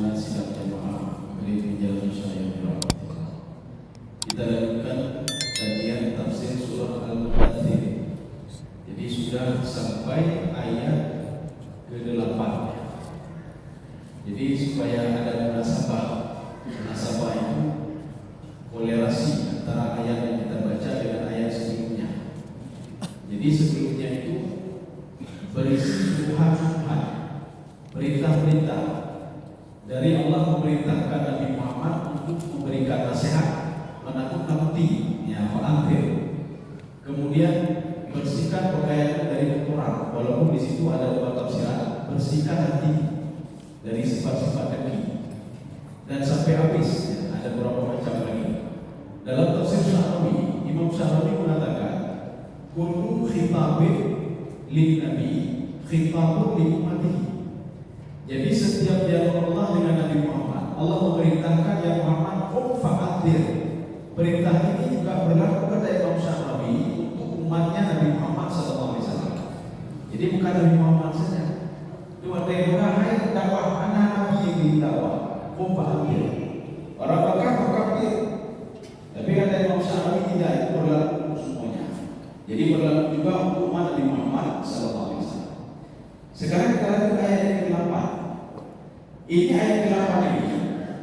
Jumat sidang jamaah Maghrib menjelang Isya yang dirahmati. Kita lakukan kajian tafsir surah Al-Mudaththir. Jadi sudah sampai ayat ke-8. Jadi supaya ada munasabah itu kolerasi antara ayat yang kita baca dengan ayat sebelumnya. Jadi sebelumnya itu berisi subhan-subhan, perintah-perintah dari Allah memerintahkan Nabi Muhammad untuk memberikan nasihat, menakut-nakuti, fa'anzir. Kemudian bersihkan pakaian dari kotoran, walaupun di situ ada dua tafsiran, bersihkan hati dari sifat-sifat dengki. Dan sampai habis ada beberapa macam lagi. Dalam tafsir Sya'rawi, Imam Sya'rawi mengatakan, kullu khitabin lin nabi khitabun li ummatihi. Jadi setiap dialog Allah dengan Nabi Muhammad, Allah memerintahkan ya Muhammad qum fa'anzir. Perintah ini juga berlaku kata Imam Sya'rawi untuk umatnya Nabi Muhammad SAW. Jadi bukan Nabi Muhammad saja. Cuma hai dakwah anak Nabi yang didakwah qum fa'anzir. Orang Mekah kafir. Tapi kata Imam Sya'rawi tidak, itu berlaku untuk semuanya. Jadi berlaku juga untuk umat Nabi Muhammad SAW. Sekarang kita lihat ayat yang ke-8. Ini ayat ke-8 ini.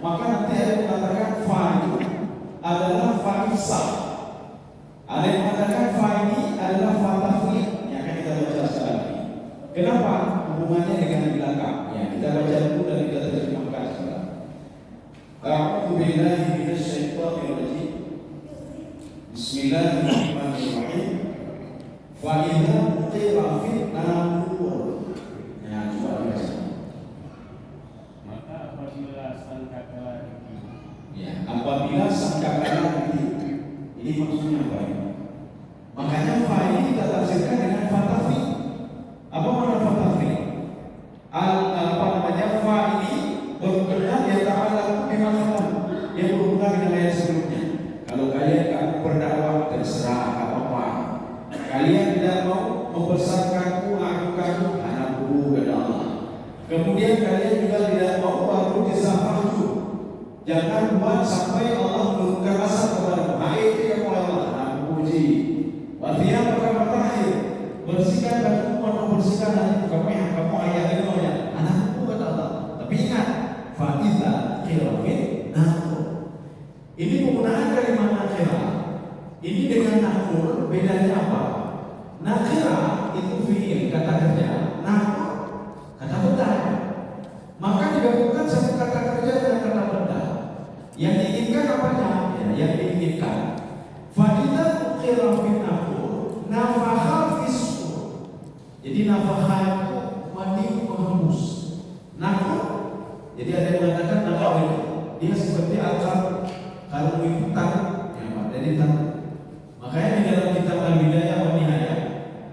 Maka nanti ayat mengatakan fa itu adalah fa'isa. Ada yang mengatakan fa ini adalah fa tafrid yang akan kita baca sekarang ini. Kenapa? Hubungannya dengan yang belakang. Ya, kita baca dulu dan kita terjemahkan sekarang. A'udzu billahi minasyaitonir rajim. Bismillahirrahmanirrahim. Fa idza qira fil anfur. Ya, coba baca. Maka apabila sangkakala itu, ini maksudnya apa ini? Makanya fa ini kita tafsirkan dengan fatafi. Apa makna fatafi? Fa ini berhubungan ya ta'ala bimakna yang berhubungan dengan ayat sebelumnya. Kalau kalian berdakwah terserah apa-apa. Kalian tidak mau membesarkanku, aku anakku kepada Allah. Kemudian kalian juga tidak mau baru disafahku. Jangan buat sampai Allah menurunkan azab kepada baik yang Allah. Aku puji. Wadiah perkara terakhir, bersihkan badanmu atau bersihkan hatimu. Kamu ayat ini anakku kata Allah. Tapi ingat, fa'idza qirafin nakur. Ini penggunaan kalimat nakirah. Ini dengan nakur bedanya apa? Nakirah itu fi'il, kata kerja. Nakur kata benda. Maka digabungkan satu kata kerja dengan kata benda. Yang diinginkan apanya? Ya, yang diinginkan. Fa'idza qirafin nakur nafakha fisur. Jadi nafakha itu mandi menghembus. Nakur. Jadi ada yang mengatakan nakur itu dia seperti akar kalau hutan yang dari tanah. Makanya di dalam kitab Al-Bidayah wa Nihayah,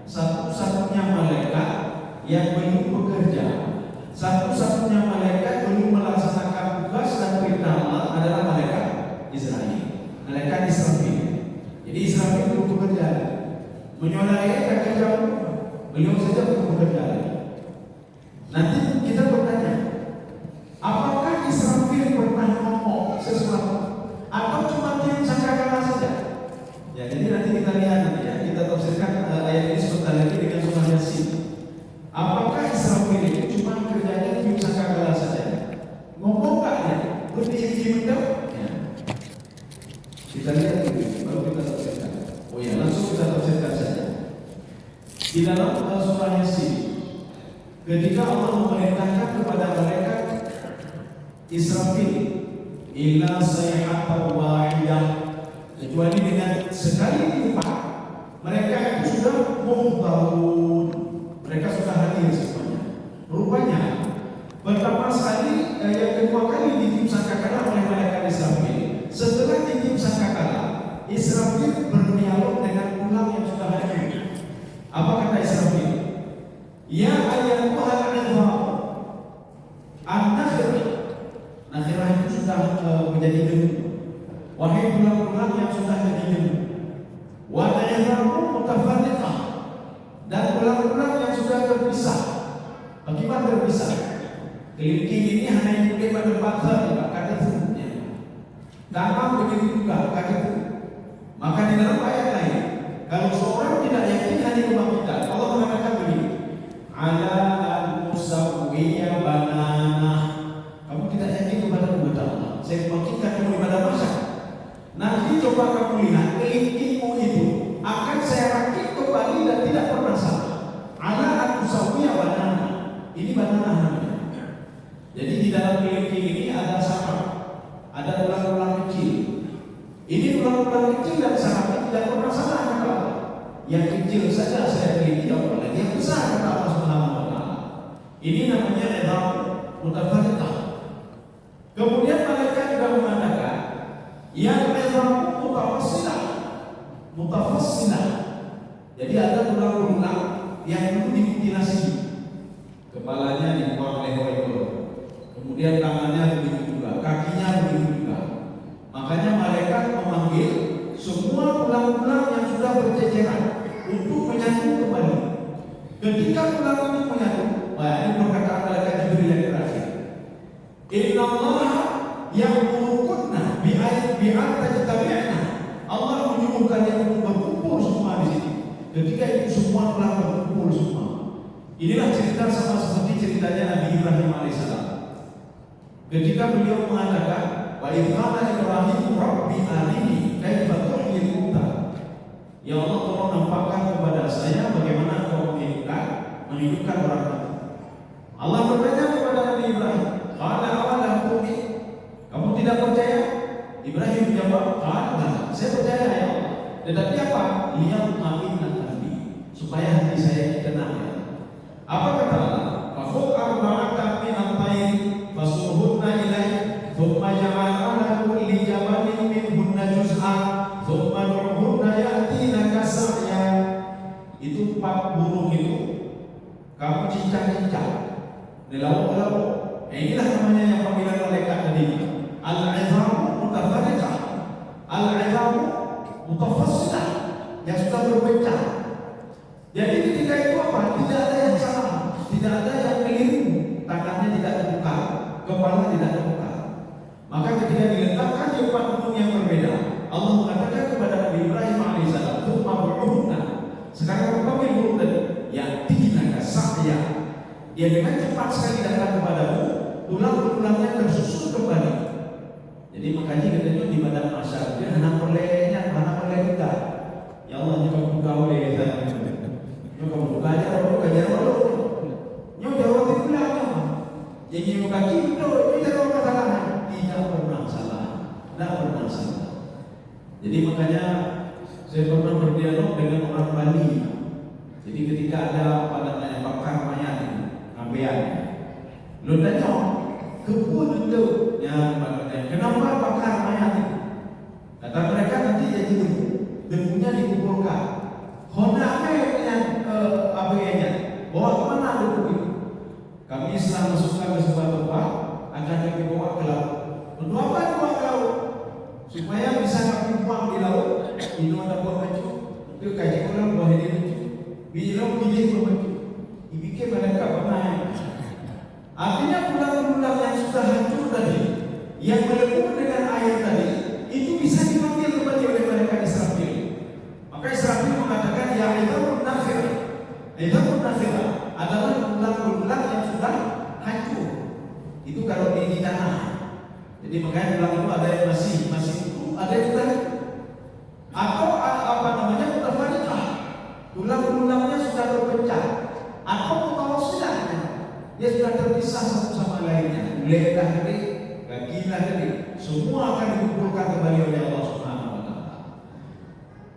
satu-satunya malaikat yang belum bekerja, satu-satunya malaikat belum melaksanakan tugas dan perintah Allah adalah malaikat Israel, malaikat Israfil. Jadi Israfil belum bekerja, menyolai kerja beliau saja belum bekerja. Nanti kita bertanya, apakah Israfil pernah ngomong sesuatu atau cuma dia sangkakala saja? Ya, jadi nanti kita lihat ya, kita tafsirkan ayat ini sebentar lagi dengan surah Yasin. Apakah Israfil itu cuma kerjanya tiup sangkakala saja? Ngomong nggak ya? Berdiri mendak? Ya. Kita lihat dulu, baru kita tafsirkan. Oh ya, langsung kita tafsirkan saja. Di dalam surah Yasin, ketika Allah memerintahkan kepada malaikat Israfil, illa sayhatan wahidah, kecuali dengan sekali tiupan mereka itu sudah muhdarun, mereka sudah hadir semuanya. Rupanya pertama sekali yang kedua kali ditiup sangkakala oleh malaikat Israfil. Setelah ditiup sangkakala, Israfil berdialog dengan ulang yang sudah hadir. Apa kata Israfil? Ya ayyuhal anzar an-nakhirah. Nakhirah itu sudah menjadi debu. Wahai tulang-tulang yang sudah jadi debu. Wa ta'idhamu mutafarriqah. Dan tulang-tulang yang sudah terpisah. Bagaimana terpisah? Kelingking ini hanya yang pada fakta kata sebutnya. Gampang begitu juga kata itu. Maka di dalam ayat lain, kalau seorang tidak yakin hari kebangkitan, Allah mengatakan begini, ala al-musawwiyah banana. Kamu tidak yakin kepada Allah. Saya bangkitkan kamu di pada masa. Nanti coba kamu lihat kelingkingmu itu akan saya rakit kembali dan tidak pernah salah. Ala al-musawwiyah banana. Ini banana namanya. Jadi di dalam kelingking ini ada saraf, ada ulang-ulang kecil. Ini ulang-ulang kecil dan sarafnya tidak pernah salah kata Allah. Yang kecil saja saya teliti, apalagi yang besar kata Allah Subhanahu wa taala. Ini namanya idham mutafarriqah. Kemudian mereka juga mengatakan yang idham mutafassilah. Jadi ada tulang-tulang yang itu dimutilasi. Kepalanya dibuang oleh ekor. Kemudian tangannya begitu juga, kakinya begitu juga. Makanya mereka memanggil semua tulang-tulang yang sudah berceceran untuk menyatu kembali. Ketika tulang itu menyatu, ini perkataan malaikat Jibril yang terakhir. Inna Allah yang merukunna bi'at tajtabi'na. Allah menyuruh kalian untuk berkumpul semua di sini. Ketika itu semua telah berkumpul semua. Inilah cerita sama seperti ceritanya Nabi Ibrahim alaihissalam. Ketika beliau mengatakan, wa idhana Ibrahim Rabbi arini kaifa tuhyil mauta. Ya Allah, tolong nampakkan kepada saya bagaimana Engkau menghidupkan orang mati. Allah bertanya kepada Nabi Ibrahim, qala awalam tu'min? Kamu tidak percaya? Ibrahim menjawab, qala, saya percaya ya Allah. Tetapi apa? Liyatma'inna qalbi, supaya hati saya tenang ya. Apa kata Allah? Fa khudh arba'atan min at-tayr fasurhunna ilayk thumma ja'al ala kulli jabalin minhunna juz'an thumma durhunna ya'tinaka sa'ya. Itu 4 burung itu kamu cincang-cincang dilauk-lauk. Inilah namanya yang panggilan malaikat tadi, al-'idhamu mutafarriqah, al-'idhamu mutafassilah, yang sudah berpecah. Jadi ketika itu apa? Tidak ada yang salah, tidak ada yang keliru. Tangannya tidak terbuka, kepala tidak terbuka. Maka ketika diletakkan di 4 gunung yang berbeda, Allah mengatakan kepada Nabi Ibrahim alaihissalam, "Tsumma bu'uhna." Sekarang panggil burung tadi, "Ya'tinaka sa'ya." Dia dengan cepat sekali datang kepadamu, tulang-tulangnya tersusun kembali. Jadi makanya katanya di badan masyarakat, dia anak perlehnya, anak perleh kita. Ya Allah, jika buka oleh kita. Yo kamu belajar apa? Yo jawab itu lah. Jadi yo kaki itu tidak ada masalah. Tidak pernah salah. Tidak pernah salah. Jadi makanya saya pernah berdialog dengan orang Bali. Jadi ketika ada apa namanya bakar mayat itu, ngambean. Lo tanya, kebun itu yang kenapa bakar mayat itu? Kata mereka nanti jadi debunya dikumpulkan. Honaknya yang ABN-nya, bawa kemana debu itu? Kami setelah masukkan ke sebuah tempat, akan kami bawa ke laut. Untuk apa dibawa ke laut? Supaya bisa kami buang di laut. Ini ada buah baju, itu kaji orang buah ini baju. Bilang pilih buah baju, dibikin mereka pernah. Artinya pulang-pulang yang sudah hancur tadi, yang melebur dengan air tadi, itu bisa dipanggil kembali oleh mereka Israfil. Maka Israfil mengatakan, ya idhamun nakhirah. Idhamun nakhirah adalah tulang-tulang yang sudah hancur. Itu kalau di tanah. Jadi makanya tulang itu ada yang masih utuh, ada yang sudah. Atau apa namanya mutafarriqah. Tulang-tulangnya sudah berpecah. Atau mutawasilahnya, dia sudah terpisah satu sama lainnya. Leherlah gede, kakilah gede, semua akan dikumpulkan kembali oleh Allah Subhanahu wa taala.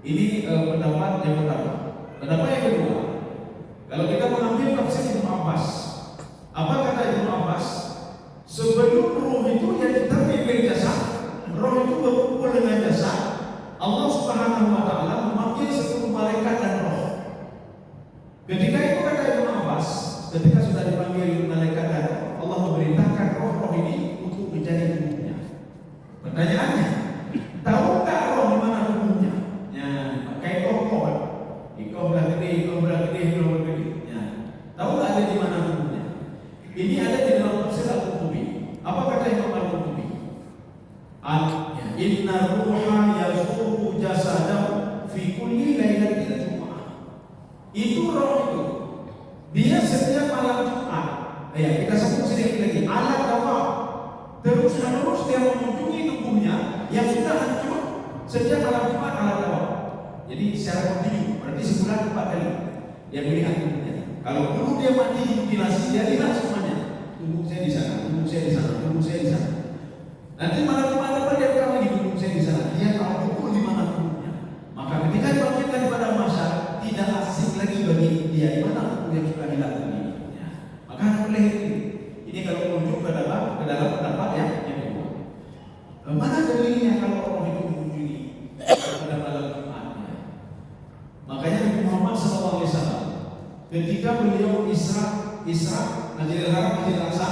Ini pendapat yang pertama. Pendapat yang kedua, kalau kita mengambil tafsir Ibnu Abbas, apa kata Ibnu Abbas? Sebelum ruh itu yang kita pilih jasad, roh itu berkumpul dengan jasad, Allah Subhanahu wa taala memanggil 10 malaikat dan roh. Ketika itu kata Ibnu Abbas, ketika sudah dipanggil malaikat dan roh, Allah memerintahkan roh-roh ini untuk mencari tubuhnya. Pertanyaannya, tahukah roh di mana tubuhnya? Ya, pakai ikoh kan? Ikoh belah gede. Ya, tahu nggak ada di mana tubuhnya? Ini ada di dalam tafsir Al-Qurtubi. Apa kata Imam Inna ruha yazuru jasadahu fi kulli lailatil Jumu'ah. Itu roh itu. Dia setiap malam Jumat. Ya, kita sebut sedikit lagi. Ala dawam. Terus menerus dia mengunjungi tubuhnya yang sudah hancur setiap malam Jumat ala dawam. Jadi secara kontinu, berarti sebulan 4 kali dia melihat tubuhnya. Kalau dulu dia mati mutilasi, dia lihat semuanya. Tubuh saya di sana, tubuh saya di sana, tubuh saya di sana. Nanti malam Jumat depan dia bilang lagi tubuh saya di sana. Dia tahu betul di mana tubuhnya. Maka ketika dibangkitkan pada masa tidak asing lagi bagi dia di mana tubuh yang sudah hilang tadi. Ya. Maka boleh ini kalau merujuk ke dalam pendapat yang kedua. Mana dalilnya kalau orang itu mengunjungi pada malam Jumat? Makanya Nabi Muhammad SAW ketika beliau Isra Masjidil Haram, Masjidil Aqsa,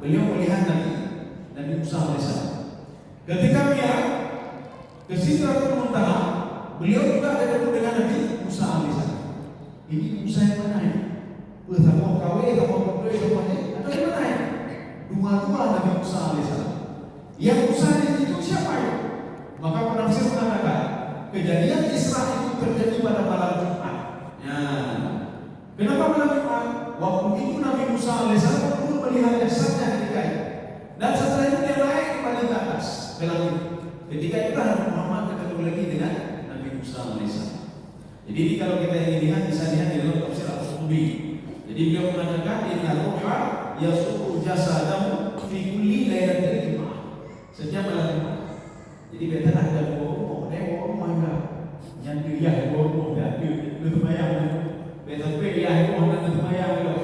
beliau melihat Nabi Musa AS. Ketika Mi'raj ke Sidratul Muntaha, beliau juga bertemu dengan Nabi Musa AS. Ini Musa yang mana ini? Bersama KW, sama KW, semuanya atau yang mana ini? Dua-dua Nabi Musa AS. Yang Musa itu siapa ya? Maka penafsir mengatakan kejadian Isra itu terjadi pada malam Jumat. Ya. Kenapa malam Jumat? Waktu itu Nabi Musa AS perlu melihat jasadnya ketika itu. Dan setelah itu dia naik kembali ke atas ke langit. Ketika itu Nabi Muhammad ketemu lagi dengan Nabi Musa AS. Jadi kalau kita ingin lihat bisa lihat di dalam tafsir Al-Qurtubi. Jadi beliau mengatakan inna ruha yasuqu jasadahu fi kulli lailatil Jumu'ah. Setiap malam Jumat. Jadi beta ada bohong, yang dia bohong dah itu lumayan. Beta ya bohong dan lumayan loh.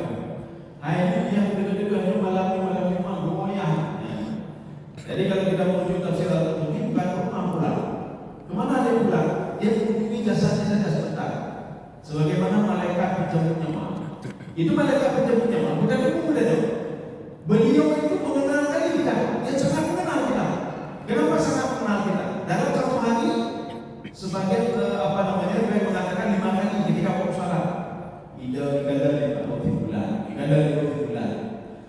Hai yang dekat-dekatnya malam Jumat goyah. Jadi kalau kita menuju tafsir Al-Qurtubi bukan rumah pulang. Kemana dia pulang? Dia mengunjungi jasadnya saja sebentar. Sebagaimana malaikat penjemput nyawa. Itu malaikat penjemput nyawa bukan pemuda dong. Beliau itu mengenal kali kita. Dia sangat mengenal kita. Kenapa sangat mengenal kita? Dalam satu hari sebagai saya mengatakan 5 kali ketika mau salat. Ikadar 50 bulan.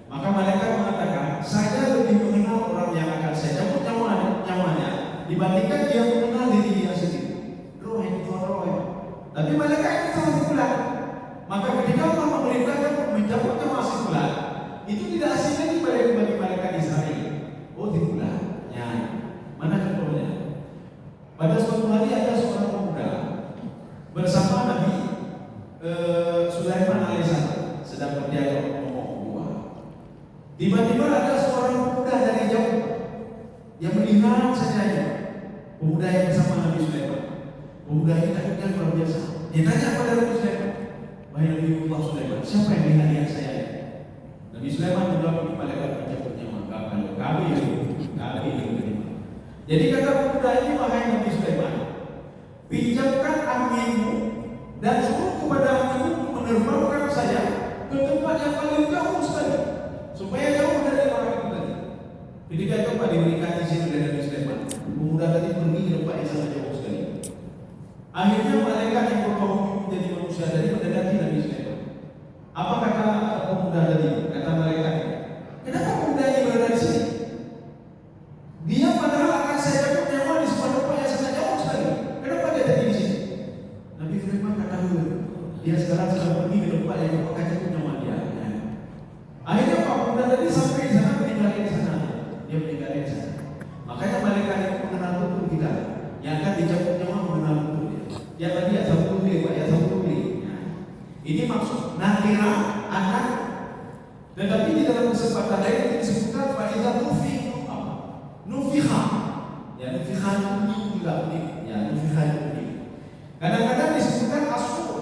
Maka malaikat mengatakan, saya lebih mengenal orang yang akan saya cabut nyawanya dibandingkan dia mengenal diri dia sendiri. Roh. Tapi malaikat itu sangat bulan. Maka ketika Allah memerintahkan mencabut nyawa si bulan, itu tidak asing lagi bagi malaikat Israel. Oh, di bulan. Ya. Mana contohnya? Pada suatu hari ada seorang pemuda bersama Nabi Sulaiman alaihissalam sedang berdialog ngomong buah. Tiba-tiba ada seorang pemuda dari jauh yang melihat saja pemuda yang bersama Nabi Sulaiman. Pemuda ini takutnya luar biasa. Dia tanya kepada Nabi Sulaiman, wahai Nabi Allah Sulaiman, siapa yang melihat saya? Nabi Sulaiman menjawab, ini malaikat penjemputnya. Maka kalau kami. Jadi kata pemuda ini, wahai Nabi Sulaiman, pinjamkan anginmu dan suruh kepada anginmu untuk menerbangkan saya ke tempat yang paling jauh sekali, supaya jauh dari orang itu tadi. Ketika itu Pak diberikan izin oleh Nabi Sulaiman, pemuda tadi pergi ke tempat yang sangat jauh sekali. Akhirnya malaikat yang berbau menjadi manusia tadi mendekati Nabi Sulaiman. Apa kata pemuda tadi? Kata malaikat, kenapa pemuda ini berada di sini? Dia padahal akan saya cabut nyawa di sebuah tempat yang sangat jauh sekali. Kenapa dia tadi di sini? Nabi Sulaiman kata dia sekarang sedang pergi ke tempat yang akan cabut nyawa dia. Akhirnya Pak pemuda tadi sampai di sana meninggal di sana. Dia meninggal di sana. Makanya malaikat itu mengenal betul kita. Yang akan dicabut nyawa mengenal betul dia. Yang tadi ya satu Pak ya satu Ini maksud nakira anak. Tetapi di dalam kesempatan lain disebutkan fa'idah nufikha. Ya nufikha itu juga unik. Ya nufikha itu unik. Kadang-kadang disebutkan asur.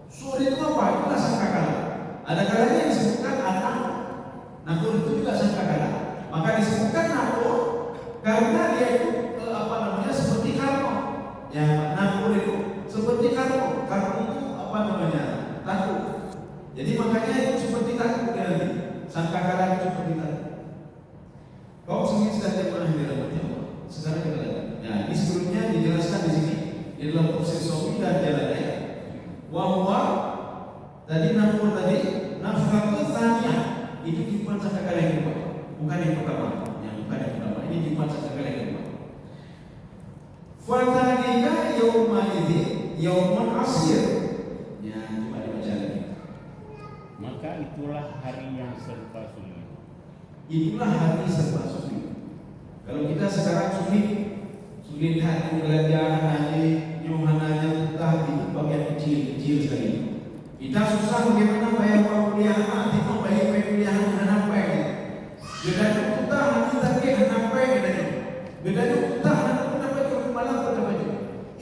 Sur itu apa? Itulah sangkakala. Ada kalanya disebutkan anak. Nakur itu juga sangkakala. Maka disebutkan nakur karena dia itu seperti karmo. Ya nakur itu seperti karmo. Karmo itu takut. Jadi makanya itu seperti takut dia nanti. Sangkakala itu seperti takut. Kau sendiri sudah tidak pernah dirahmati Allah. Sekarang kita lihat. Nah, ini sebelumnya dijelaskan di sini di dalam proses sofi dan jalannya. Wahwa tadi nampur tadi nafkatu tsaniyah itu tipuan sangkakala yang kedua, bukan yang pertama. Yang bukan yang pertama. Ini tipuan sangkakala yang kedua. Fadzalika yauma idzin yaumun asir. Ya, coba dibaca lagi. Maka itulah hari yang serba sulit. Itulah hari serba sulit. Kalau kita sekarang sulit hati belajar hati nyuhananya kita itu bagian kecil sekali. Kita susah bagaimana bayar kuliah anak, kita bayar kuliah anak apa ini? Bedanya kita hanya target anak apa ini? Bedanya kita hanya dapat malam dapat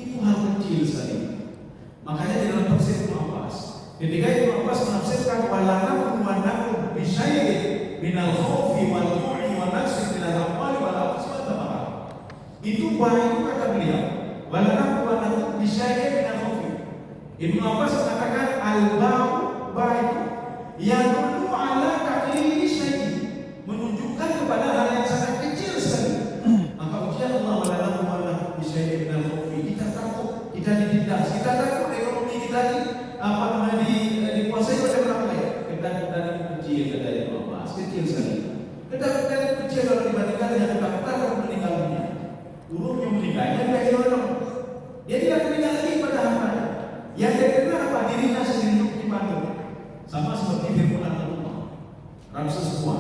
itu hal kecil sekali. Makanya di dalam tafsir Ibnu Abbas, ketika Ibnu Abbas menafsirkan walanakum wa nakum bisyai'in minal khawfi wal ju'i wa naqsin minal amwali wal anfusi wat thamarat. Itu baik kata beliau. Walanakum wa nakum bisyai'in minal khawfi. Ibnu Abbas mengatakan al-ba'u baik yang dulu ala ta'lili syai'in, menunjukkan kepada hal yang sangat kecil sekali. Maka ujian Allah walanakum wa nakum bisyai'in minal khawfi. Kita takut, kita ditindas, kita takut ekonomi kita dikuasai oleh orang lain. Ketakutan itu kecil kata Ibnu Abbas, kecil sekali. Ketakutan itu kecil kalau dibandingkan dengan ketakutan orang meninggal dunia. Buruknya meninggalnya dia hilang. Dia tidak meninggal lagi pada hartanya. Yang dia kenal apa? Dirinya sendiri dibantu. Sama seperti firman Allah. Ramses II.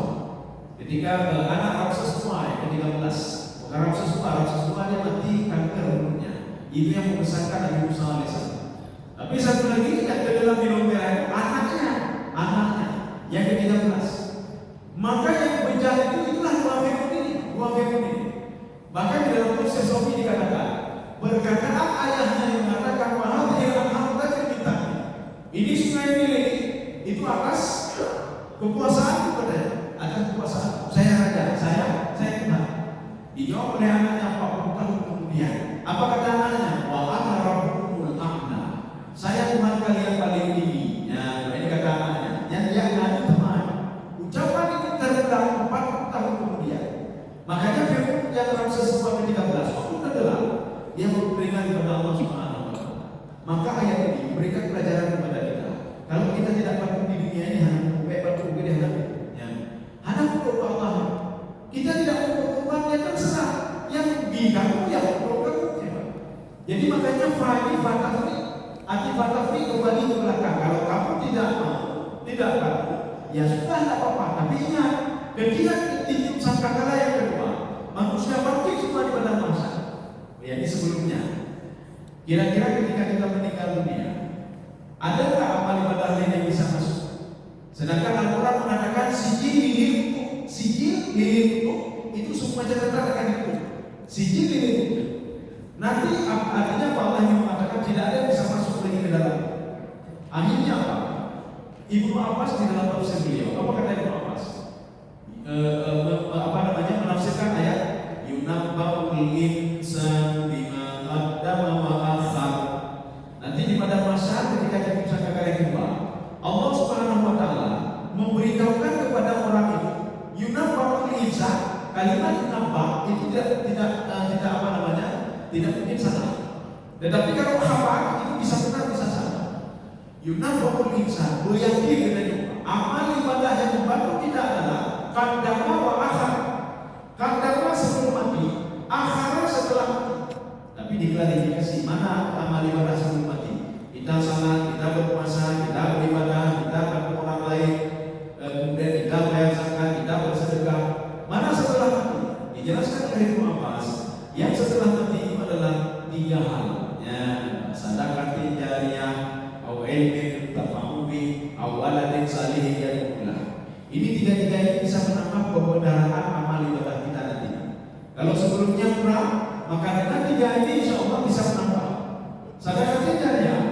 Ketika anak Ramses II yang ke-13, bukan Ramses II dia mati kanker mulutnya. Itu yang membesarkan Nabi Musa alaihissalam. Tapi satu lagi yang ke dalam minum merah itu anaknya yang ke-13. Maka yang bencana itulah dua firman ini. Bahkan di dalam tafsir Sofi dikatakan, berkataan ayahnya yang mengatakan bahwa ini sungai Nil itu atas kekuasaan kepada atas kekuasaan. Saya raja, saya Tuhan. Dijawab oleh anaknya 40 tahun kemudian. Apa kata anaknya? Wa ana rabbukumul a'la. Saya Tuhan kalian paling tinggi. Ya, ini kata anaknya. Yang dia ngadu teman. Ucapan itu terulang 40 tahun kemudian. Makanya firman yang Ramses II ke-13 waktu tenggelam dia beriman kepada Allah Subhanahu wa taala. Maka ayat ini memberikan pelajaran kepada kita. Kalau kita tidak patuh di dunia ini hanya patuh di hadapan. Ya. Hanya untuk Allah. Kita tidak berkorban yang terserah. Yang bidang yang berkorban. Jadi makanya Ati fatafri kembali ke belakang. Kalau kamu tidak patuh, ya sudah tidak apa-apa. Tapi ingat, ketika itu sangkakala yang kedua, manusia bangkit semua di padang mahsyar. Ya, ini sebelumnya. Kira-kira ketika kita meninggal dunia, adakah amal ibadah lain yang bisa masuk? Sedangkan Al-Quran mengatakan sijil lilin itu semua catatan akan ditutup. Sijil lilin nanti artinya apa? Allah yang mengatakan tidak ada yang bisa masuk lagi ke dalam. Akhirnya apa? Ibnu Abbas di dalam tafsir beliau, apa kata Ibnu Abbas? Menafsirkan ayat yunabba'ul insan bima qaddama wa akhar. Nanti di padang mahsyar ketika kita sangka kali kedua, Allah Subhanahu wa taala memberitahukan kepada orang itu yunabba'ul insan. Kalimat nabba itu tidak mungkin salah. Tetapi kalau khabar itu bisa benar bisa salah. Yunabba'ul insan, beryakin dengan amal ibadah yang membantu kita adalah qaddama wa akhar. Qaddama sebelum mati, akhar setelah mati. Tapi diklarifikasi mana amal ibadah sebelum mati. Kita salat, kita berpuasa, kita beribadah, kita bantu orang lain, kemudian kita bayar zakat, kita bersedekah. Mana setelah mati? Dijelaskan oleh Ibnu Abbas. Yang setelah mati itu adalah 3 hal. Ya, sedekah jariyah, au ilmin tafa'ubi, au waladin salihin yad'ulah. Ini 3 ini bisa menambah kebenaran amal ibadah kita nanti. Kalau sebelumnya kurang, maka dengan 3 ini insya Allah bisa menambah. Sedekah jariyah,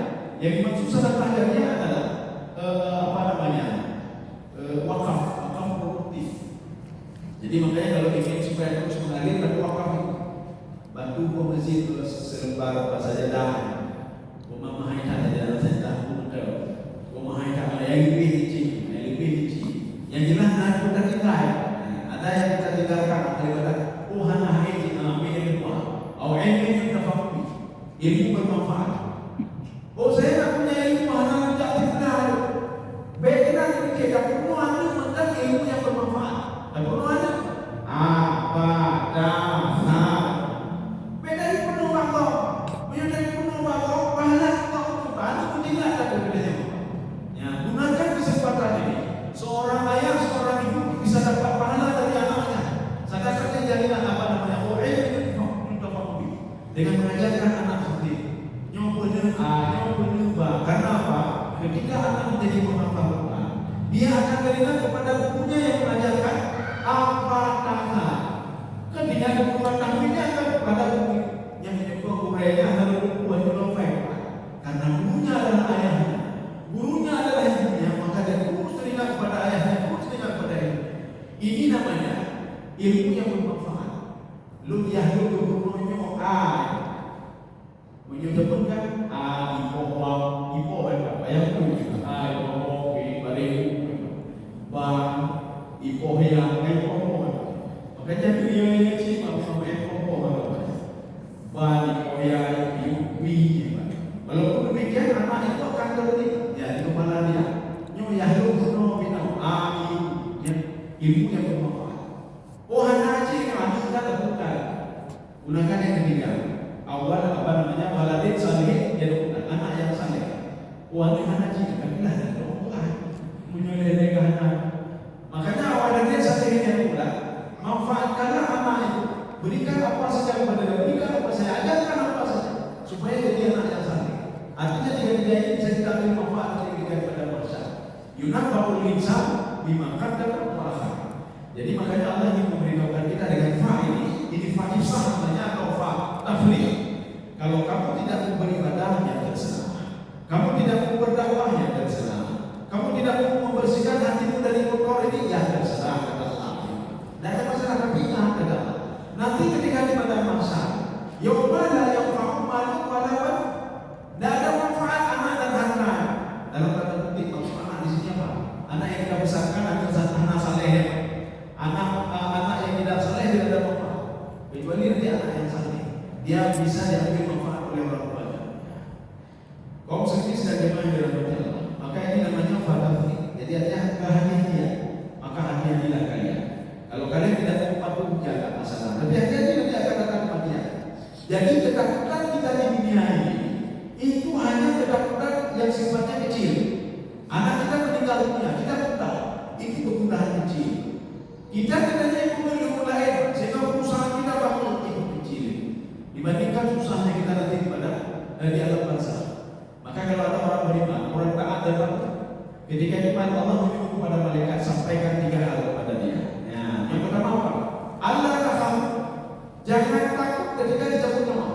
yang dimaksud sedekah jariyah adalah wakaf produktif. Jadi makanya kalau ingin supaya terus mengalir, lalu wakaf itu bantu masjid selembar apa saja dah. Memahami saja saja betul. Memahami cara yang lebih kecil. Yang jelas nak kita tinggal. Ada yang kita tinggalkan daripada hanya ini ini kuah. Atau ilmu tafaqi. Ilmu bermanfaat. Saya tak punya ilmu hanya tak tinggal. Baiklah kita perlu ada tentang ilmu yang bermanfaat. Dan perlu ada apa dah. Beda di penuh Allah. dengan mengajarkan anak sendiri. Nyoba. Karena apa? Ketika anak menjadi penghafal Quran, dia akan teringat kepada gurunya yang mengajarkan apa kata. Kan di dalam Quran tahwilnya akan kepada guru yang menyebut gurainya adalah guru karena gurunya adalah ayahnya, gurunya adalah ibunya, maka dia terus teringat kepada ayahnya, terus teringat kepada ibu. Ini namanya ilmu yang bermanfaat. Lu yahlu guru menyebutkan ipo apa yang itu ipo bang ipo yang maka jadi dia ini sih sama ipo bang ipo yang yubi. Walaupun demikian anak itu akan terlibat ya di kepala dia. Yahlu guru binau ilmu yang bermanfaat. Haji kan kita lakukan. Gunakan yang ketiga. Awal waladin salih yadukuna, anak yang saleh. Ini haji kan ada Quran menyelesaikan anak. Makanya waladin salih yadukuna, manfaatkanlah anak itu. Berikan apa saja kepada dia, berikan apa saja, ajarkan apa saja supaya jadi anak yang saleh. Artinya jika dia ini bisa diambil manfaat dari kepada bangsa. Yunabbaul insan bima qaddama wa akhar. Jadi makanya Allah ingin memberitahukan kita dengan fa ini fa ifsah namanya atau fa tafriq. Kalau kamu tidak mau beribadah ya terserah. Kamu tidak mau berdakwah ya terserah. Kamu tidak mau membersihkan hatimu dari kotor ini ya terserah kata Allah. Tidak ada masalah tapi ingat kata Allah. Nanti ketika di pada masa yaumala yanfa'u malun wala ban, tidak ada manfaat anak dan harta. Dalam kata kutip maksud anak di sini apa? Anak yang kita besarkan anak saleh. Anak yang tidak saleh tidak ada manfaat. Kecuali nanti anak yang saleh, dia bisa diambil manfaat oleh orang tuanya. Kaum sekalian dan jemaah yang dirahmati Allah, maka ini namanya fatafri. Jadi artinya kehadiran. Maka hati-hatilah kalian. Kalau kalian tidak mau patuh jaga masalah, tapi hati-hati nanti akan datang kematian. Jadi ketakutan kita di dunia ini itu hanya ketakutan yang sifatnya kecil. Anak kita meninggal dunia, kita buta, itu kegundahan kecil. Kita tidaknya ikut ilmu lain, sehingga perusahaan kita bangun itu kecil dibandingkan susahnya kita nanti di alam barzakh. Maka kalau ada orang beriman, orang taat dan patuh, ketika iman Allah menyuruh kepada malaikat sampaikan 3 hal kepada dia. Yang pertama apa? Allah takhafu, jangan takut ketika dicabut nyawa.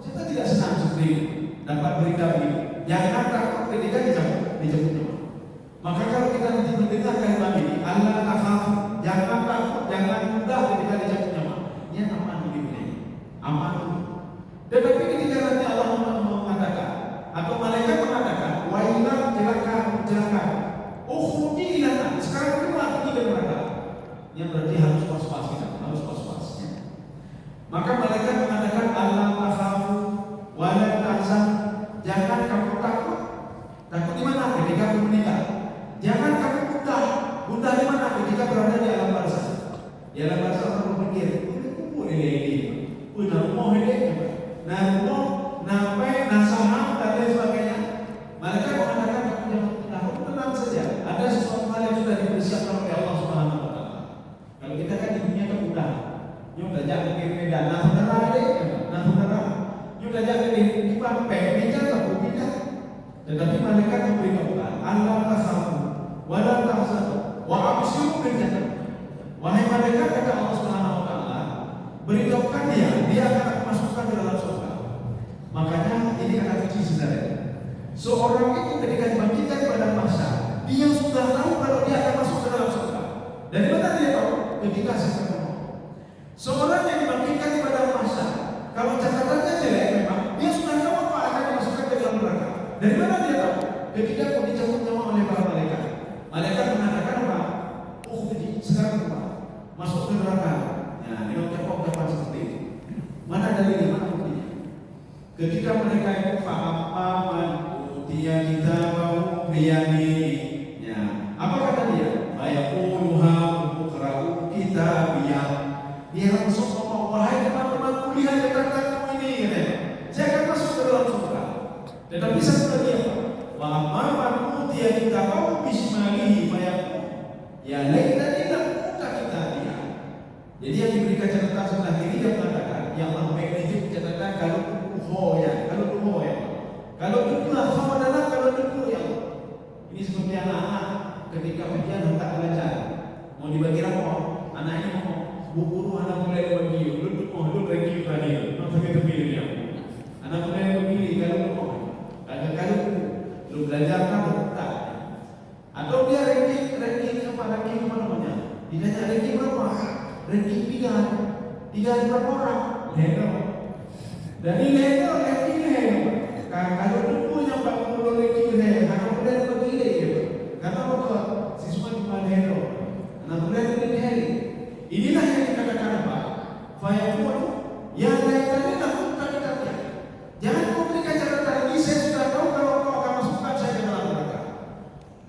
Kita tidak senang seperti itu, dapat berita begitu. Jangan takut ketika dicabut nyawa. Maka kalau kita nanti mendengar kalimat ini, Allah takhafu, jangan takut, jangan mudah ketika dicabut nyawa. Ini aman hidupnya, aman. Tetapi ketika nanti Allah mengatakan atau malaikat mengatakan, wailah celaka, ukhruji ilana, sekarang keluar pergi dari neraka. Yang berarti harus was-was kita, harus was-wasnya. Maka malaikat mengatakan, Allah takhafu, wala tahzan, jangan kamu takut. Takut di mana? Ketika kamu menikah. Jangan kamu buta di mana? Ketika berada di alam barzakh. Di alam barzakh kamu berpikir, kumpul ini, mau ini, nampai nasaha dan lain sebagainya. Mereka mengatakan kamu jangan takut, tenang saja. Ada sesuatu hal yang sudah dipersiapkan oleh Allah Subhanahu Wa Taala. Kalau kita kan di dunia kan mudah, nyu belajar di medan, nyu belajar di pampe, meja. Tetapi mereka memberi kabar, Allah takhafu, wala tahzanu, wa abshiru bil jannah. Wahai mereka, kata Allah Subhanahu Wa Taala, beritahukan dia akan masukkan ke dalam surga. Makanya ini akan kecil sebenarnya. Seorang itu ketika dibangkitkan pada masa, dia sudah tahu kalau dia akan masuk ke dalam surga. Dari mana dia tahu? Ketika sakaratul maut. Seorang yang dibangkitkan pada masa, kalau catatannya jelek memang, dia sudah tahu apa akan dimasukkan ke dalam neraka. Dari mana dia tahu? Ketika mau dicabut nyawa oleh para malaikat. Malaikat mengatakan apa? Sekarang apa? Masuk ke neraka. Nah, ini ucapan seperti itu. Mana dalilnya? Mana buktinya? Ketika mereka itu fa'amman utiya kitabahu biyamini. Ya, apa kata dia? Ayaquluha uqra'u kitabiyah. Dia langsung ngomong, wahai teman-teman kuliah catatan ini, katanya. Saya akan masuk ke dalam surga. Tetapi satu lagi apa? Wa amman utiya kitabahu bismalihi fayaqul ya laitani lam uta kitabiyah. Jadi yang diberikan catatan sebelah kiri dia mengatakan, yang magnitude katakan kalau ho ya, kalau ho ya. Kalau itu sama adalah kalau itu ya. Ini seperti anak-anak ketika ujian hendak belajar. Mau dibagi rapor, anak ini mau guru anak mulai bagi, lu bagi tadi, nak sampai terpilih dia. Anak mulai bagi kalau lu belajar kan tak. Atau dia ranking apa namanya? Tidak ada ranking berapa? Ranking 3 berapa orang? Level. Dari level ranking level. Kalau itu yang 40 ranking level, anak mulai bagi dia. Kata apa? Siswa cuma level. Anak mulai bagi dia. Inilah yang dikatakan apa? Fayaqul ya laitani lahu taqatan. Jangan kau berikan catatan ini, saya sudah tahu kalau kau akan masukkan saya ke dalam neraka.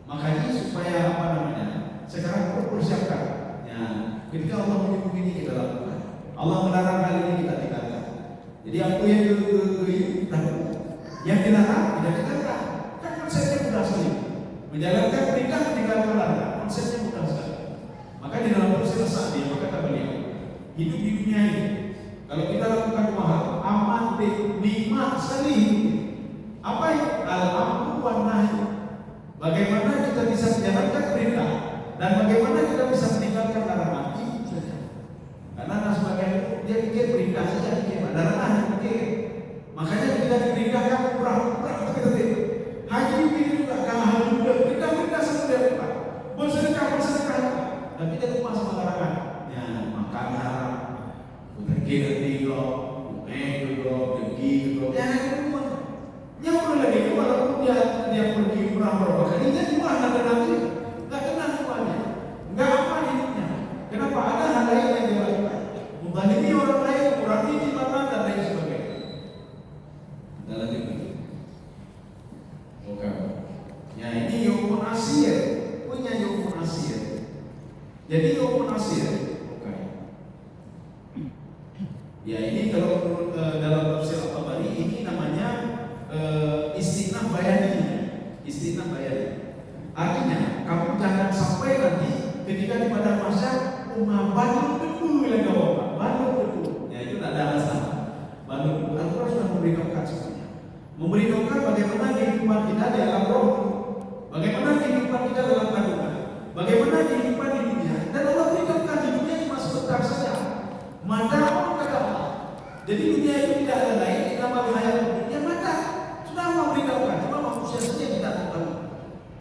Makanya supaya apa namanya? Sekarang kau persiapkan. Ya, ketika Allah menyebut ini kita lakukan. Allah melarang hal ini kita tinggalkan. Jadi apa yang dilakukan, yang dilarang tidak tinggalkan. Kan konsepnya mudah sekali. Menjalankan perintah meninggalkan larangan. Konsepnya mudah sekali. Maka di dalam tafsir Sa'di maka kata beliau, hidup di dunia ini kalau kita lakukan dua hal, aman nikmat sekali. Apa yang al-amru wan nahi? Bagaimana kita bisa menjalankan perintah dan bagaimana kita bisa meninggalkan larangan. Itu saja. Karena sebagian dia pikir perintah saja, pikir larangan pikir. Makanya kita diperintahkan umrah kita pikir. Haji pikir juga kalau haji juga perintah saja dia bersedekah. Tapi dia lupa sama larangan. Ya, makan haram, pergi nanti lo, pergi lo. Ya, itu yang perlu lagi walaupun dia pergi umrah berapa kali, dia cuma ada nanti, nggak kena semuanya, nggak apa hidupnya. Kenapa? Ada hal lain yang dia lakukan. Membalimi orang lain, kurangi timbangan dan lain sebagainya. Dalam itu, oke. Ya ini Yaumun Asir, punya Yaumun Asir. Jadi Yaumun Asir, oke. Ya ini kalau menurut dalam tafsir At-Tabari ini namanya istinah bayani. Istinah bayani. Artinya kamu jangan sampai nanti ketika di pada masa bandung debu yang kau bandung debu. Ya itu tidak ada alasan. Bandung debu. Al-Quran sudah memberitahukan semuanya. Memberitahukan bagaimana kehidupan kita di alam roh, bagaimana kehidupan kita dalam kandungan, bagaimana kehidupan di dunia. Dan Allah beritahukan di dunia cuma sebentar saja. Mata Allah kata Allah. Jadi dunia itu tidak ada lain. Kita menghayal dunia mata. Sudah Allah beritahukan. Cuma manusia saja tidak tahu.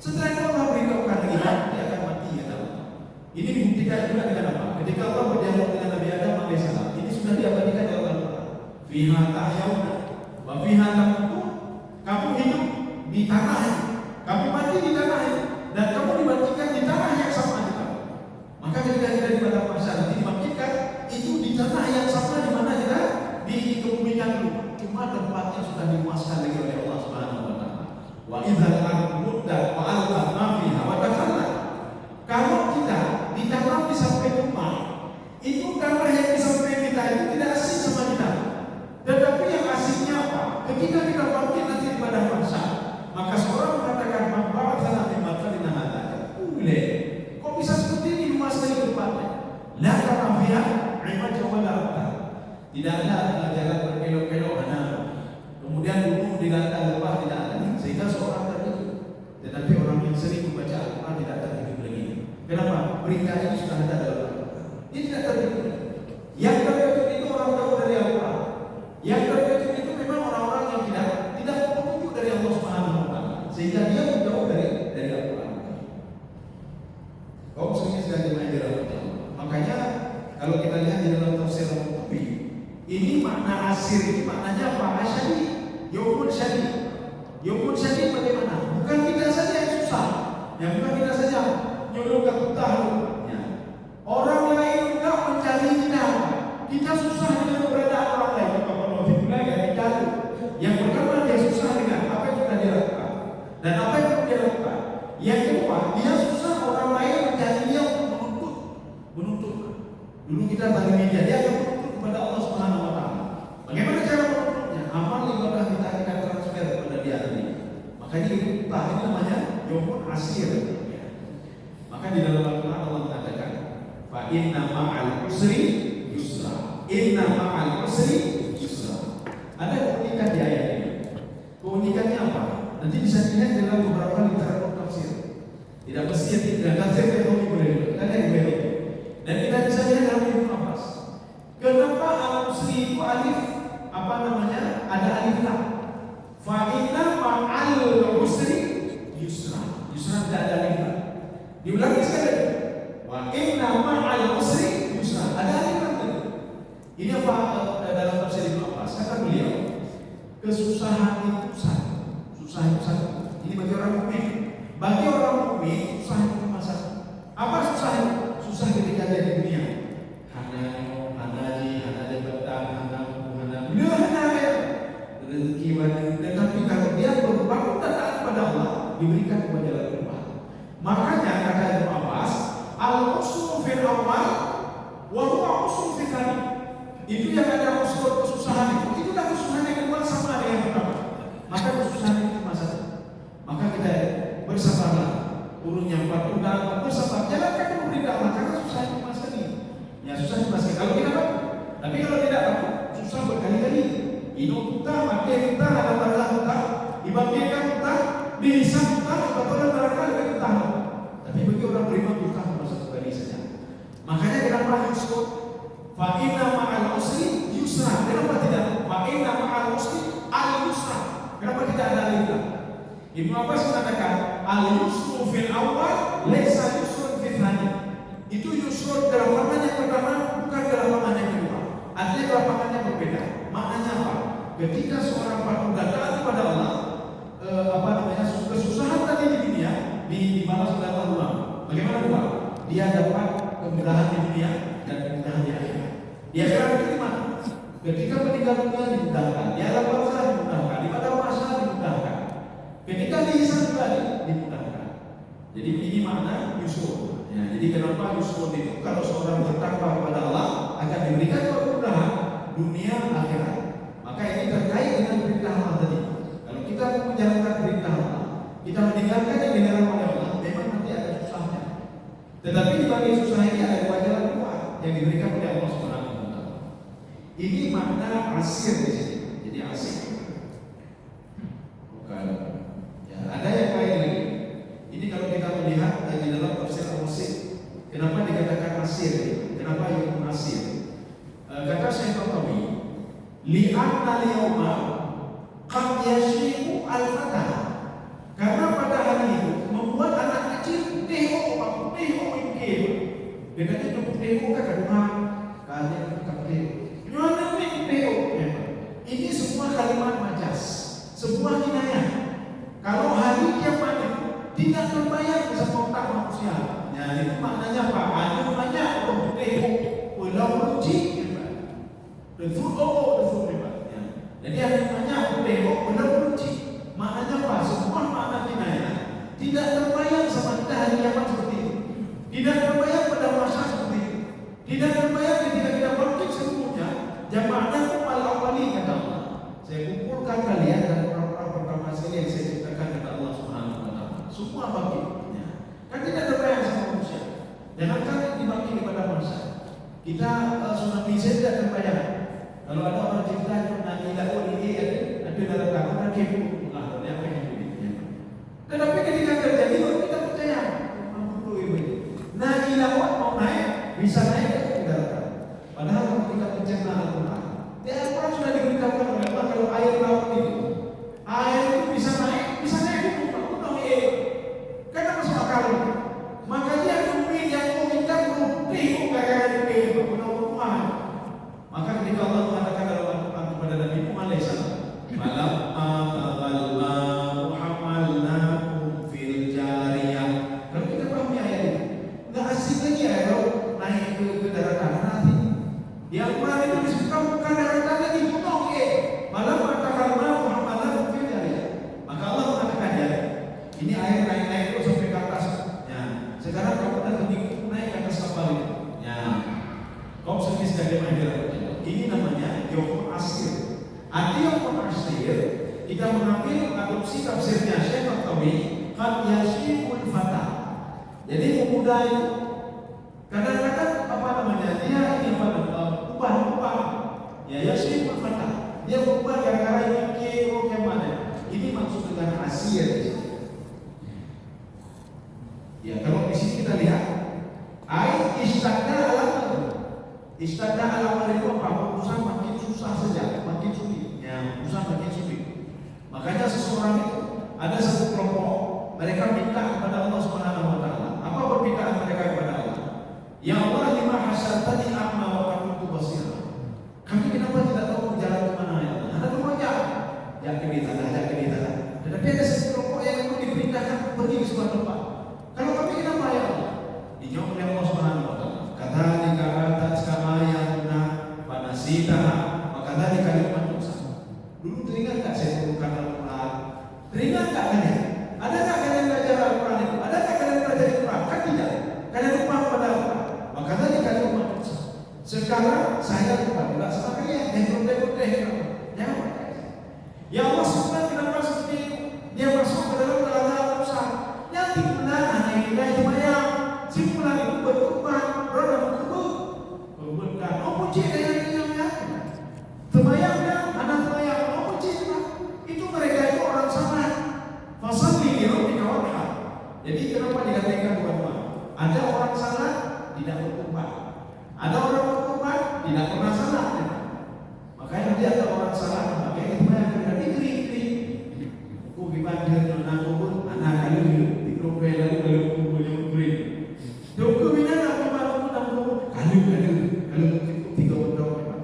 Setelah itu Allah beritahukan lagi dia akan mati ya tahu. Ini dibuktikan juga dengan apa? Ketika Allah berdialog dengan Nabi Adam alaihissalam, ini sudah diabadikan dalam Al-Quran. Fiha tahyauna wa fiha tamutun. Kamu hidup di tanah ini, kamu mati di tanah ini, dan kamu dibangkitkan di tanah yang sama juga. Maka ketika kita di pada masa nanti dibangkitkan, itu di tanah yang sama di mana kita dikebumikan dulu. Cuma tempatnya sudah dimuaskan lagi oleh Allah Subhanahu wa taala. Wa idzal ardu muddat wa alqat ma fiha wa takhallat. Kalau kita ditanam di samping rumah, itu tanah yang di samping kita itu tidak asing sama kita. Tetapi yang asiknya apa? Ketika kita bangkit nanti di pada masa, maka seorang mengatakan mab'atsana min makalina hadza. Kok bisa seperti ini luas dari tempatnya? La tarafiya imaj wa la abta. Tidak ada jalan berbelok-belok kemudian gunung tidak ada lembah tidak ada, sehingga seorang terkejut. Tetapi orang yang sering membaca Al-Quran tidak terkejut lagi. Kenapa? Berita ini sudah ada dalam Al-Quran. Dia tidak terkejut. Yang terkejut itu orang tahu dari Al-Quran. Yang terkejut itu memang orang-orang yang tidak petunjuk dari Allah Subhanahu wa taala, sehingga dia menjauh dari Al-Quran. Kaum muslimin sekalian yang dirahmati Allah. Makanya kalau kita lihat di dalam tafsir Al-Qurtubi, ini makna asir ini maknanya apa? Asyadi, Yaumun syadi. Yaumun syadi bagaimana? Bukan kita saja yang susah, yang bukan kita saja nyuruh ke tahu. Ya. Orang lain juga mencari kita. Kita susah dengan keberadaan orang lain. Kalau fitnah ya dicari. Yang pertama dia susah dengan apa yang sudah dia lakukan dan apa yang dia lakukan. Yang kedua dia susah orang lain mencari dia untuk menuntut. Dulu kita tadi media dia akan menuntut kepada Allah Subhanahu wa taala. Bagaimana cara menuntutnya? Amal ibadah kita akan transfer kepada dia tadi. Makanya itu namanya Yaumun Asir. Maka di dalam Al-Quran Allah mengatakan fa inna ma'al usri yusra. Inna ma'al usri yusra. Ada keunikan di ayat ini. Keunikannya apa? Nanti bisa dilihat dalam beberapa literatur tafsir. Tidak mesti tidak tafsir yang boleh. Ada yang boleh. Dan kita bisa lihat dalam Ibnu Abbas. Kenapa al-usri itu alif apa namanya? Ada alif lam. Fa inna ma'al usri yusra. Yusra tidak ada alif lam. Diulangi sekali. Wa inna ma'al usri yusra. Ada alif lam. Ini apa dalam tafsir Ibnu Abbas? Kata beliau, kesusahan itu satu. Susah itu satu. Ini bagi orang mukmin. Bagi orang mukmin susah itu cuma satu. Apa susah? Susah ketika dia di dunia. Hana rezeki wajib. Tetapi kalau dia berbangun dan taat kepada Allah, diberikan kepada jalan keluar. Makanya kata Ibnu Abbas, al-usru fil awal wa huwa usru fil thani. Itu yang ada unsur kesusahan itu. Itulah kesusahan yang kedua sama dengan yang pertama. Maka kesusahan itu cuma satu. Maka kita bersabarlah. Turunnya 40 tahun bersabar. Jalankan dulu perintah Allah karena susah cuma sekali. Ya susah cuma sekali. Kalau kita mampu. Tapi kalau tidak mampu, susah berkali-kali. Hidup kita, mati kita, ada pada kita, dibangkitkan kita, dihisap kita, betul barangkali kita. Tapi bagi orang beriman kita cuma satu kali saja. Makanya kenapa Yusuf? Fa inna ma'al usri yusra. Kenapa tidak? Fa inna ma'al usri al-yusra. Kenapa tidak ada alif lam? Ibnu Abbas mengatakan al-yusru fil awal laisa yusrun fil thani. Itu yusrun dalam lapangan yang pertama, bukan dalam lapangan yang kedua. Artinya lapangannya berbeda. Maknanya apa? Ketika seorang pemuda taat kepada Allah, kesusahan tadi di dunia dibalas oleh Allah. Bagaimana dua? Dia dapat kemudahan di dunia dan kemudahan di akhirat. Di akhirat itu di mana? Ketika meninggal dunia dimudahkan, di alam barzah dimudahkan, di padang mahsyar dimudahkan. Ketika dihisab kembali dimudahkan. Jadi ini makna yusur. Ya, jadi kenapa yusur itu kalau seorang bertakwa kepada Allah akan diberikan kemudahan dunia akhirat. Maka ini terkait dengan perintah Allah tadi. Kalau kita menjalankan perintah Allah, kita meninggalkan yang dilarang oleh Allah, memang nanti ada susahnya. Tetapi di balik susah ini ada dua jalan keluar yang diberikan oleh Allah Subhanahu wa taala. Ini makna asir di sini. Jadi asir. Bukan. Ya, ada yang lain lagi. Ini kalau kita melihat di dalam tafsir Al-Musid, kenapa dikatakan asir? Kenapa yang asir? Kata Syekh Al-Tawi, li'anna al-yawma qad yashibu al-fatah. Karena pada hari itu membuat anak kecil tengok mikir. Dia kata cukup tengok kan rumah, kalian cukup tengok. Nyana tengok. Ini semua kalimat majas, sebuah kinayah. Kalau hari kiamat itu tidak terbayang sama otak manusia. Ya, itu maknanya apa? Ada banyak orang tengok, walau ruji. Jadi ada banyak tengok benar kunci. Maknanya apa? Semua makna kinayah tidak terbayang sama kita hari kiamat seperti itu. Tidak terbayang pada masa seperti itu. Tidak terbayang ketika kita bangkit seluruhnya. Jamaahnya kumpul awali kata Allah. Saya kumpulkan kalian dan orang-orang pertama sekali yang saya ciptakan kata Allah Subhanahu wa taala. Semua bangkit. Ya. Kan tidak terbayang sama manusia. Jangankan dibangkit pada masa. Kita tsunami saja tidak terbayang. Kalau ada orang cerita nanti tidak boleh dia ada dalam kamar kepo lah dia apa yang ini. Tetapi ketika terjadi kita percaya mampu ibu. Nah ilawat mau naik bisa naik ke dalam. Padahal kalau kita mencerna Al-Quran, dia Al-Quran sudah diberitakan oleh Allah kalau air laut itu bisa naik di gunung karena masuk akal. Maka dia mungkin yang meminta bukti bukan di gunung. Maka ketika Allah mengatakan dalam Al-Quran kepada Nabi Muhammad SAW, fil jariyah. Kalau kita pahami ayat ini, nggak asik lagi ya kalau naik ke daratan nanti. Di Al-Quran itu disebutkan bukan daratan lagi gunung malah mengatakan fil jariyah. Maka Allah mengatakan ya, ini air naik terus sampai ke atas. Ya, sekarang kamu datang naik ke atas kapal itu. Ya, kau sendiri sebagai mahir. Ini namanya Yawm Asir. Arti Yawm Asir kita mengambil adopsi tafsirnya Syekh Al-Tawi, qad yashibul fatah. Jadi pemuda itu kadang-kadang dia ini ubah Ya yasriful fatah. Dia berubah gara-gara ini ke mana? Ini maksud dengan Asia. Ya, kalau di sini kita lihat istadda alam itu apa? Urusan makin susah saja, makin sulit. Ya, urusan makin sulit. Makanya seseorang itu ada satu kelompok, mereka minta kepada Allah Subhanahu wa taala. Apa permintaan mereka kepada Allah? Ya Allah, lima hasyatani a'ma wa kuntu basira. Kami kenapa tidak tahu jalan ke mana ya Allah? Ada dua jalan. Yang ini tanah, yang ini tanah. Tetapi ada satu kelompok yang memang diperintahkan pergi ke sebuah tempat. Kalau kami kenapa ya Allah? Dijawab oleh Allah Subhanahu wa taala. Kadzalika atat kamayatuna fanasita. Maka tadi kalimat Musa. Dulu teringat enggak saya turunkan Al-Qur'an? Teringat enggak kalian? Adakah kalian belajar Al-Qur'an itu? Adakah kalian belajar Al-Qur'an? Kan tidak. Kalian lupa pada Al-Qur'an. Maka tadi kalimat Musa. Sekarang saya lupa juga sama kalian. Jangan. Ya Allah Subhanahu kenapa seperti itu? Dia masuk ke dalam keadaan Musa. Yang dimana anak kita semayang. Simpulan itu berkorban, roda berkorban. Oh puji yang semayangnya, anak semayang. Oh puji itu mereka itu orang sana. Fasalli li rabbika wanhar. Jadi kenapa dikatakan bukan? Ada orang sana tidak berkorban. Ada orang berkorban tidak pernah salah. Makanya dia ada orang salah. Makanya itu yang kita dikri. Aku gimana dia nak kubur anak kali di profil lalu kubur yang green. Dokumennya apa malu kalau tiga orang.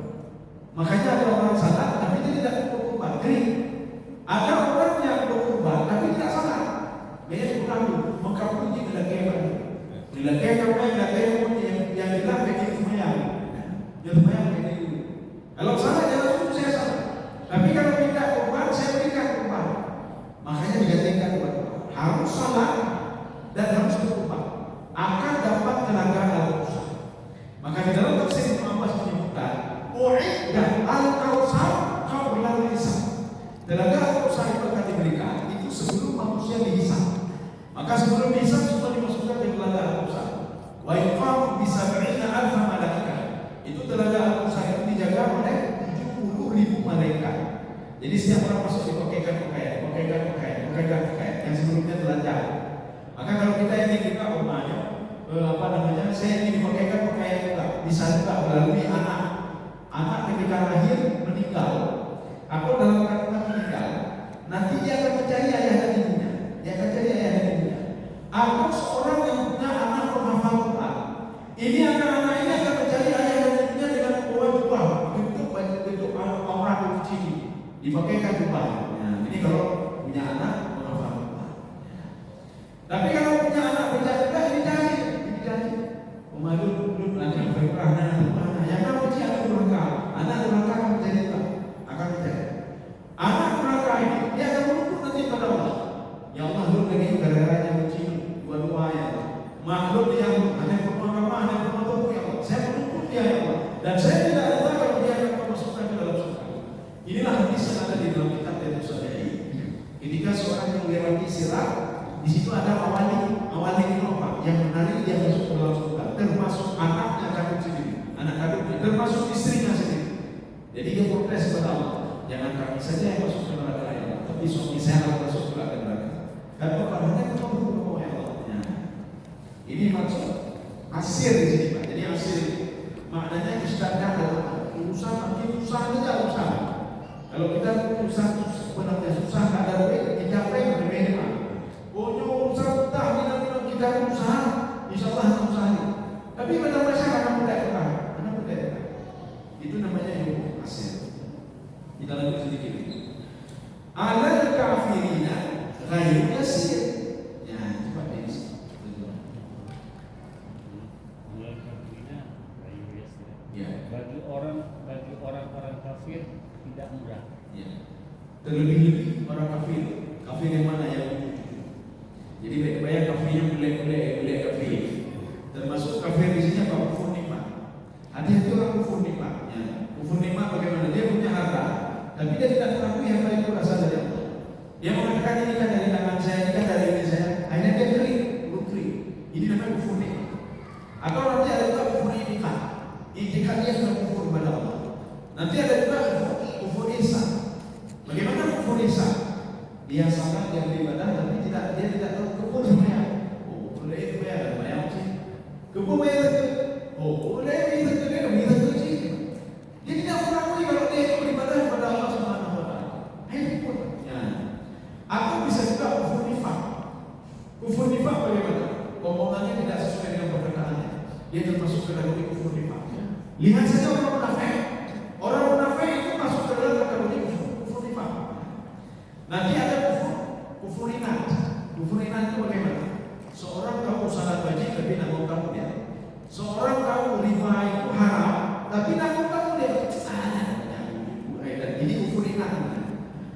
Makanya ada orang salah tapi dia tidak berkorban. Ada orang yang berkorban tapi tidak salah. Dia kurang mengkapuji dilakaikan. Dilakaikan yang dilakaikan semayang. Yang semayang ini. Kalau salah jangan suruh saya salah. Tapi kalau tidak korban saya berikan korban. Makanya dikatakan harus salah dan harus berkorban. Akan dapat tenaga al-Qur'an. Maka di dalam tafsir Ibnu Abbas menyebutkan, "U'idda al-Kautsar qabla al-hisab." Tenaga al-Qur'an itu akan diberikan itu sebelum manusia dihisab. Maka sebelum dihisab sudah dimasukkan ke tenaga al-Qur'an. Wa yuqam bi 70,000 malaikah. Itu tenaga al-Qur'an itu dijaga oleh 70,000 malaikat. Jadi setiap orang masuk dipakaikan pakaian yang sebelumnya telah jauh. Maka kalau kita ingin juga rumahnya, saya ingin dipakaikan pakaian juga, bisa juga melalui anak ketika lahir meninggal, atau dalam keadaan meninggal, nanti dia akan mencari ayah dan ibunya, Atau seorang yang punya anak penghafal Quran, ini anak-anak ini akan mencari ayah dan ibunya dengan membawa jubah, bentuk orang kecil, dipakaikan jubah. Nah, ini kalau punya anak penghafal Quran. Tapi kalau punya anak berjaga ini janji. Belum nanti berperang yang kamu uji anak durhaka akan menjadi akan menjadi anak durhaka ini dia akan menuntut nanti pada Allah. Ya Allah lu lagi gara-gara uji dua-dua ya makhluk yang hanya berpengalaman hanya bermotor ya Allah. Saya menuntut dia ya Allah dan saya tidak rela kalau dia akan memasukkan ke dalam surga. Inilah hadis yang ada di dalam kitab Riyadhus Shalihin. Ketika seorang yang melewati sirat, di situ ada awali apa yang menarik dia masuk ke dalam surga, termasuk anaknya kandung sendiri, anak kandungnya, termasuk istrinya sendiri. Jadi dia protes kepada Allah, jangan kami saja yang masuk ke neraka ya Allah, tapi suami saya harus masuk juga ke neraka. Dan padanya kamu berdoa ya Allah. Ini maksud asir di sini Pak. Jadi asir maknanya istadda adalah urusan makin susah saja urusan. Kalau kita urusan sebenarnya susah ada duit, kita pengen lebih Pak. Pokoknya urusan kita usaha, insya Allah usaha ini. Tapi pada masyarakat anak muda itu namanya ilmu asir. Kita lanjut sedikit. Alal kafirina ghairu yasir. Ya, cepat ini. Alal kafirina ghairu yasir. Ya. Bagi orang-orang kafir tidak mudah. Ya. Terlebih orang kafir yang mana yang jadi banyak kafir yang boleh kafir. Termasuk kafir di sini apa? Kufur nikmat. Hati-hati orang kufur nikmat. Ya. Kufur nikmat bagaimana? Dia punya harta, tapi dia tidak mengakui harta itu berasal dari Allah. Dia mengatakan ini kan dari tangan saya, ini kan dari ini saya. Akhirnya dia kering. Ini namanya kufur nikmat. Atau nanti ada juga kufur itikad. Itikad dia sudah kufur kepada Allah. Nanti ada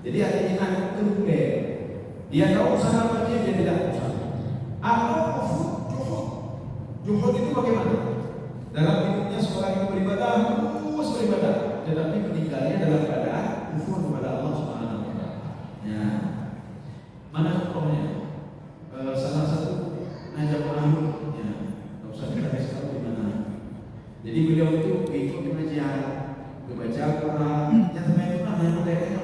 Jadi artinya anak kerugian. Dia tahu usaha apa dia tidak usaha. Atau juhud. Juhud itu bagaimana? Dalam hidupnya seorang yang beribadah terus beribadah, tetapi meninggalnya dalam keadaan kufur kepada Allah Subhanahu wa taala. Ya. Mana contohnya? Salah satu Najib Ahmad, ya, tak usah kita kasih tahu di mana. Jadi beliau itu ikut pengajian, membaca Quran, yang sebenarnya itu hanya mereka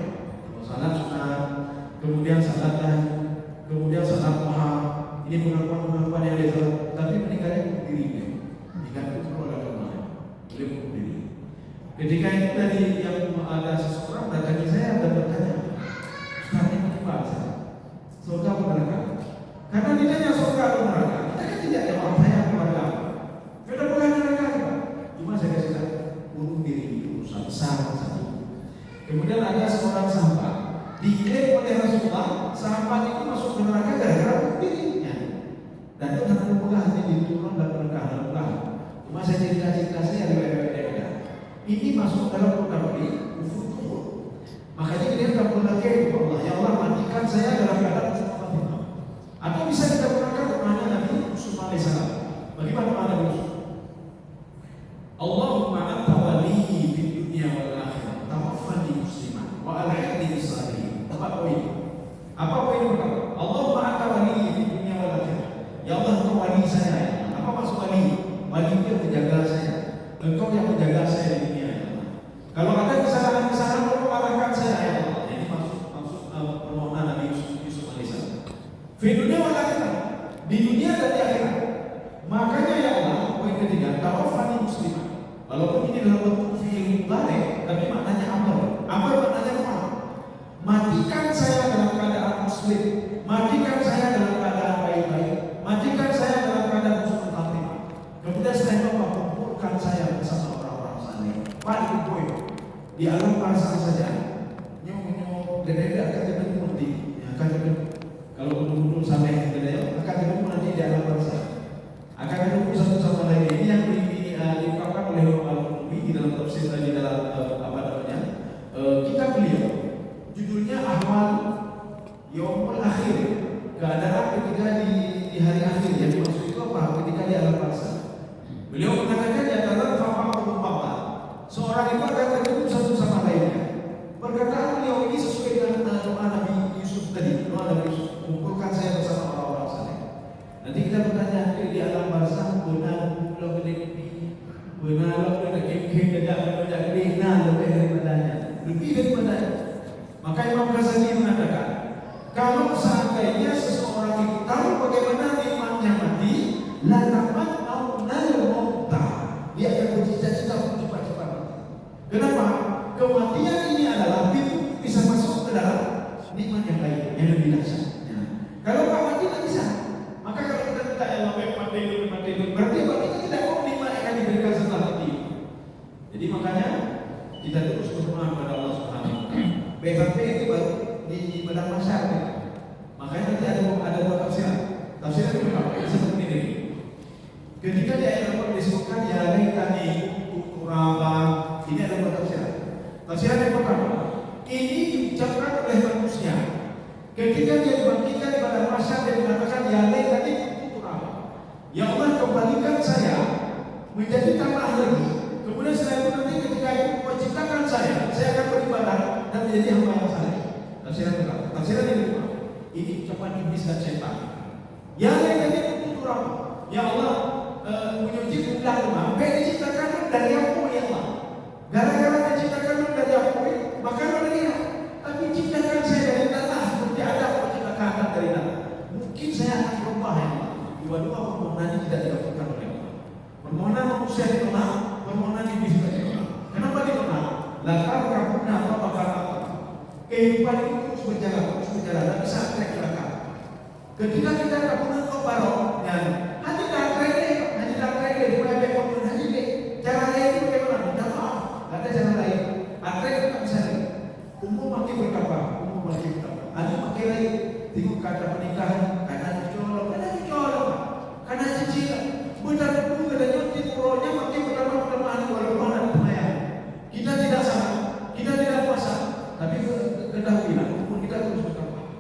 salat sunat, kemudian salat tahajud, kemudian salat duha. Ini pengakuan-pengakuan yang dia tahu, tapi meninggalnya bunuh diri. Jika itu oleh Allah, beliau bunuh diri. Ketika itu tadi yang ada seseorang datangi saya dan bertanya, Ustaz ini bagaimana? Surga atau neraka? Karena ditanya surga atau neraka, kita kan tidak jawab saya kepada Allah. Kita bukan neraka, cuma saya kasih tahu bunuh diri itu urusan besar satu. Kemudian ada seorang sahabat diklaim oleh Rasulullah, sahabat itu masuk ke neraka gara-gara bunuh dirinya. Dan itu karena pengahnya diturun dan berkah. Cuma saya cerita-cerita saya ada. Ini masuk dalam kategori kufur. Makanya dia tak pernah kepada Allah. Ya Allah, matikan saya dalam keadaan Rasulullah. Atau bisa kita gunakan doanya Nabi Yusuf alaihissalam. Bagaimana doa Nabi Yusuf? Allahumma anta waliyyi fid dunya wal akhirah, tawaffani musliman wa alhiqni bis salihin. Apa poin? Apa poin pertama? Allahumma anta waliyyi fid dunya wal akhirah. Ya Allah, engkau wali saya. Apa maksud wali? Wali itu yang menjaga saya. Engkau yang menjaga saya di dunia. Ya Allah. Kalau ada kesalahan-kesalahan, engkau arahkan saya. Ya Allah. Ini maksud permohonan Nabi Yusuf alaihissalam. Di dunia wal akhirah, di dunia dan di akhirat. Makanya ya Allah, poin ketiga, tawaffani musliman. Walaupun ini dalam bentuk fi'il mudhari, tapi maknanya amr. Amr maknanya apa? Matikan saya dalam keadaan muslim. Matikan saya dalam keadaan baik-baik. Matikan saya dalam keadaan husnul khatimah. Kemudian setelah itu kumpulkan saya bersama orang-orang saleh. Paling poin di alam barzakh saja. Nyonya dedek akan ketemu nanti. Akan ketemu. Kalau betul-betul sampai dedek akan ketemu nanti di alam barzakh. Akan ketemu satu sama lain. Ini yang diungkapkan oleh Al-Qurtubi di dalam tafsir di dalam kitab beliau. Judulnya Ahwal Yaumul Akhir. Keadaan ketika di hari akhir, yang dimaksud itu apa? Ketika di alam barzakh. Beliau mengatakan di antara fakta seorang itu akan terjun satu sama lainnya. Perkataan beliau ini sesuai dengan doa Nabi Yusuf tadi. Doa Nabi Yusuf, kumpulkan saya bersama orang-orang saleh. Nanti kita bertanya di alam barzakh, benar pulau gede ini, benar pulau gede lebih daripadanya, lebih daripadanya. Maka Imam Ghazali mengatakan, kalau seandainya seseorang itu tahu bagaimana nikmatnya mati, lantaran mau mauta, dia akan bercita-cita untuk cepat-cepat mati. Kenapa? Kematian ini adalah pintu bisa masuk ke dalam nikmat yang lain, yang lebih dahsyat. Ya. Kalau tak mati tak bisa. Maka kalau kita minta yang mati dulu, berarti kita tidak mau nikmat yang akan diberikan setelah mati. Jadi makanya kita terus berdoa kepada Allah Subhanahu wa taala. BKP itu baru di padang mahsyar. Makanya nanti ada dua tafsiran. Tafsiran itu apa? Seperti ini. Ketika di ayat Allah disebutkan ya laitani turaba, ini ada dua tafsiran. Tafsiran yang pertama, ini diucapkan oleh manusia. Ketika dia dibangkitkan pada mahsyar, dia mengatakan ya laitani turaba. Ya Allah, kembalikan saya menjadi tanah lagi. Kemudian setelah itu nanti ketika itu menciptakan saya akan beribadah dan menjadi hamba yang saleh. Tafsiran pertama. Tafsiran yang kedua, ini ucapan iblis dan setan. Ya laitani turaba. Ya Allah, menyuci ulang sampai diciptakan dari api ya Allah. Gara-gara diciptakan dari api, maka dari dia. Tapi ciptakan saya dari tanah seperti ada menciptakan dari tanah. Mungkin saya akan berubah ya Allah. Dua-dua permohonan tidak dilakukan oleh Allah. Permohonan manusia ditolak, permohonan iblis juga ditolak. Kenapa ditolak? Lantaran kaburnya apa bakal apa? Kehidupan itu terus berjalan, tidak bisa track belakang. Ketika kita kabur ke barok, hanya tak track supaya berkomun haji deh. Cara lain itu bagaimana? Minta maaf, nggak ada cara lain. Atrek itu tak bisa lagi. Umur makin bertambah. Ada makin lain. Tengok kata pernikahan, karena dicolok, karena cicilan. Benar betul kita nyuci puronya makin bertambah walaupun ada pemayan. Kita tidak salah, kita tidak puasa, tapi ketahuilah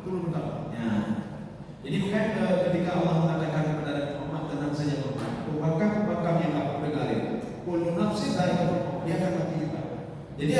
turun bertambah. Ya. Jadi bukan ketika Allah mengatakan kepada Muhammad tenang saja Muhammad, maka yang kamu dengar itu, kullu nafsin dha'iqatul maut, dia akan mati juga. Jadi